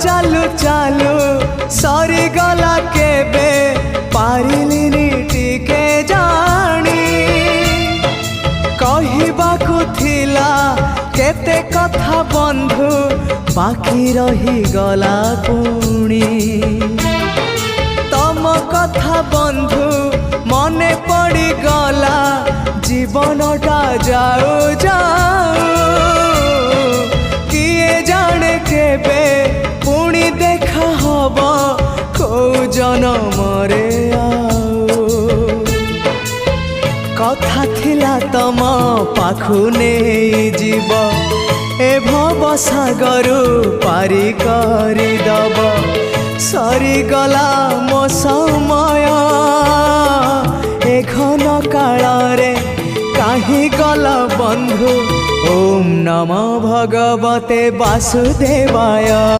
चालू चालू सरीगला केबे पारिलिनी टिके जानी कहिबाकु थिला केते कथा बंधु बाकी रही गला पुणी तम कथा बंधु मने पड़ी गला जीवनटा जाऊ जाऊ किए जाने केबे पुणी देखा हब को जनमरे आऊ कथा थिला तम पाखु नहीं जीव ए भव सागरु पारी करी दब सरीगला मो समय ए घन काल रे काहे गला बंधु ओम नमो भगवते वासुदेवाय।